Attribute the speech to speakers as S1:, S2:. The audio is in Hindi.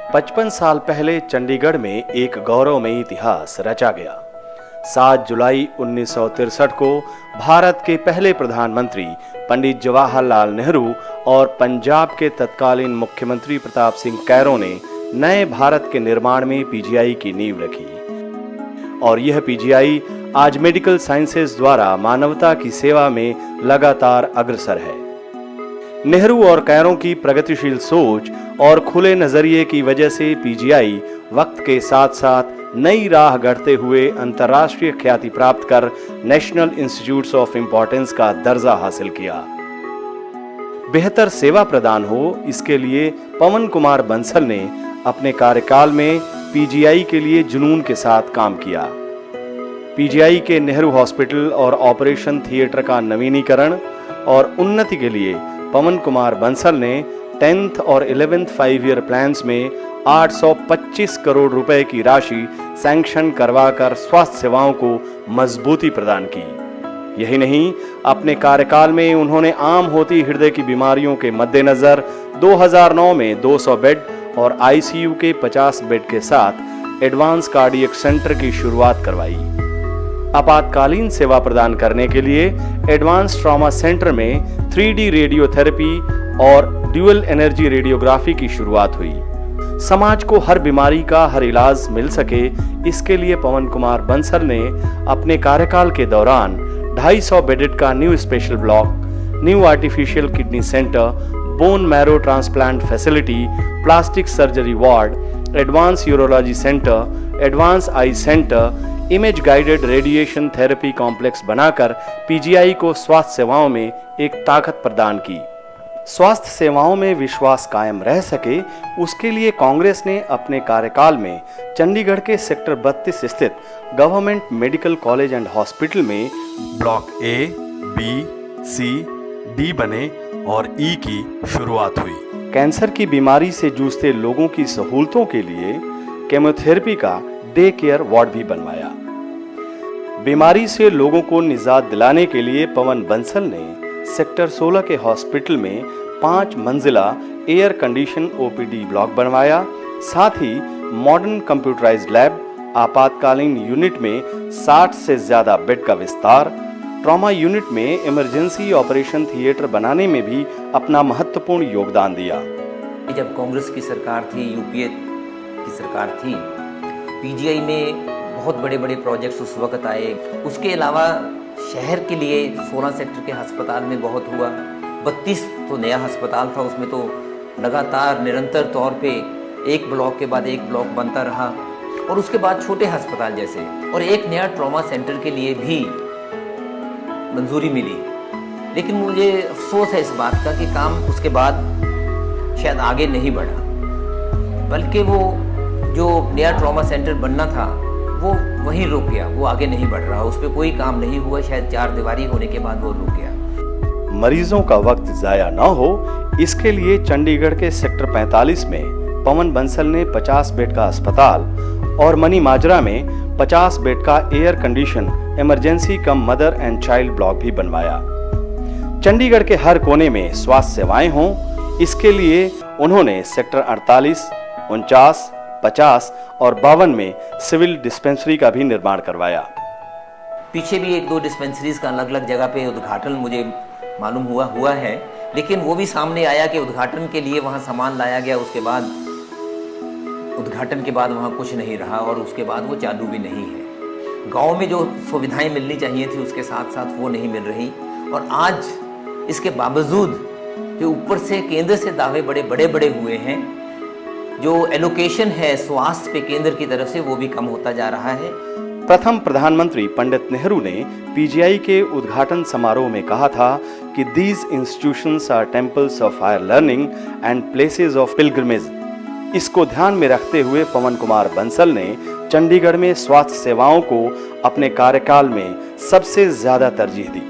S1: 55 साल पहले चंडीगढ़ में एक गौरवमयी इतिहास रचा गया। 7 जुलाई 1963 को भारत के पहले प्रधानमंत्री पंडित जवाहरलाल नेहरू और पंजाब के तत्कालीन मुख्यमंत्री प्रताप सिंह कैरों ने नए भारत के निर्माण में पीजीआई की नींव रखी और यह पीजीआई आज मेडिकल साइंसेज द्वारा मानवता की सेवा में लगातार अग्रसर है। नेहरू और कैरों की प्रगतिशील सोच और खुले नजरिए की वजह से पीजीआई वक्त के साथ साथ नई राह गढ़ते हुए अंतर्राष्ट्रीय ख्याति प्राप्त कर नेशनल इंस्टीट्यूट्स ऑफ इंपॉर्टेंस का दर्जा हासिल किया। बेहतर सेवा प्रदान हो, इसके लिए पवन कुमार बंसल ने अपने कार्यकाल में पीजीआई के लिए जुनून के साथ काम किया। पीजीआई के नेहरू हॉस्पिटल और ऑपरेशन थिएटर का नवीनीकरण और उन्नति के लिए पवन कुमार बंसल ने 10th और 11th 5 ईयर प्लान्स में 825 करोड़ रुपए की राशि सैंक्शन करवाकर स्वास्थ्य सेवाओं को मजबूती प्रदान की। यही नहीं, अपने कार्यकाल में उन्होंने आम होती हृदय की बीमारियों के मद्देनजर 2009 में 200 बेड और आईसीयू के 50 बेड के साथ एडवांस कार्डियक सेंटर की शुरुआत करवाई। आपातकालीन सेवा प्रदान करने के लिए एडवांस ट्रॉमा सेंटर में 3D रेडियोथेरेपी और ड्यूअल एनर्जी रेडियोग्राफी की शुरुआत हुई। समाज को हर बीमारी का हर इलाज मिल सके, इसके लिए पवन कुमार बंसल ने अपने कार्यकाल के दौरान 250 बेडेड का new special block, new artificial kidney centre, bone marrow transplant facility, plastic surgery ward, advance urology centre, advance I centre, image guided radiation therapy complex बनाकर पीजीआई को स्वास्थ्य सेवाओं में एक ताकत प्रदान की। स्वास्थ्य सेवाओं में विश्वास कायम रह सके, उसके लिए कांग्रेस ने अपने कार्यकाल में चंडीगढ़ के सेक्टर 32 स्थित government medical college and hospital में block A, B, C, D बने और ई की शुरुआत हुई। कैंसर की बीमारी से जूझते लोगों की सहूलतों के लिए केमोथेरेपी का डे केयर वार्ड भी बनवाया। बीमारी से लोगों को निजात दिलाने के लिए पवन बंसल ने सेक्टर 16 के हॉस्पिटल में 5 मंजिला एयर कंडीशन ओपीडी ब्लॉक बनवाया। साथ ही मॉडर्न कंप्यूटराइज्ड लैब, आपातकालीन यूनिट में 60 से ज्यादा बेड का विस्तार, ट्रॉमा यूनिट में इमरजेंसी ऑपरेशन थिएटर बनाने में भी अपना महत्वपूर्ण योगदान दिया।
S2: जब कांग्रेस की सरकार थी, यूपीए की सरकार थी, पीजीआई में बहुत बड़े बड़े प्रोजेक्ट्स उस वक्त आए। उसके अलावा शहर के लिए 16 सेक्टर के अस्पताल में बहुत हुआ। 32 तो नया अस्पताल था, उसमें तो लगातार निरंतर तौर पे एक ब्लॉक के बाद एक ब्लॉक बनता रहा और उसके बाद छोटे अस्पताल जैसे, और एक नया ट्रॉमा सेंटर के लिए भी मंजूरी मिली। लेकिन मुझे अफसोस है इस बात का कि काम उसके बाद शायद आगे नहीं बढ़ा, बल्कि वो जो नया ट्रॉमा सेंटर बनना था वो वहीं रुक गया, वो आगे नहीं बढ़ रहा, उस पर कोई काम नहीं हुआ। शायद 4 दीवारी होने के बाद वो रुक गया।
S1: मरीजों का वक्त जाया न हो, इसके लिए चंडीगढ़ के सेक्टर 45 में पवन बंसल ने 50 बेड का अस्पताल और मनी माजरा में 50 बेड का air condition emergency come mother and child block भी बनवाया। चंडीगढ़ के हर कोने में स्वास्थ्य सेवाएं हों, इसके लिए उन्होंने सेक्टर 48, 49, 50 और 52 में सिविल डिस्पेंसरी का भी निर्माण करवाया।
S2: पीछे भी 1-2 डिस्पेंसरीज का अलग अलग जगह पे उद्घाटन मुझे मालूम हुआ है, लेकिन वो भी सामने आया कि उद्घाटन के लिए वहाँ सामान लाया गया, उसके बाद उद्घाटन के बाद वहाँ कुछ नहीं रहा और उसके बाद वो चालू भी नहीं है। गांव में जो सुविधाएं मिलनी चाहिए थी उसके साथ साथ वो नहीं मिल रही, और आज इसके बावजूद जो ऊपर से केंद्र से दावे बड़े बड़े हुए हैं, जो एलोकेशन है स्वास्थ्य पे केंद्र की तरफ से वो भी कम होता जा रहा है।
S1: प्रथम प्रधानमंत्री पंडित नेहरू ने पीजीआई के उद्घाटन समारोह में कहा था कि these institutions are temples of higher learning and places of pilgrimage. इसको ध्यान में रखते हुए पवन कुमार बंसल ने चंडीगढ़ में स्वास्थ्य सेवाओं को अपने कार्यकाल में सबसे ज्यादा तरजीह दी।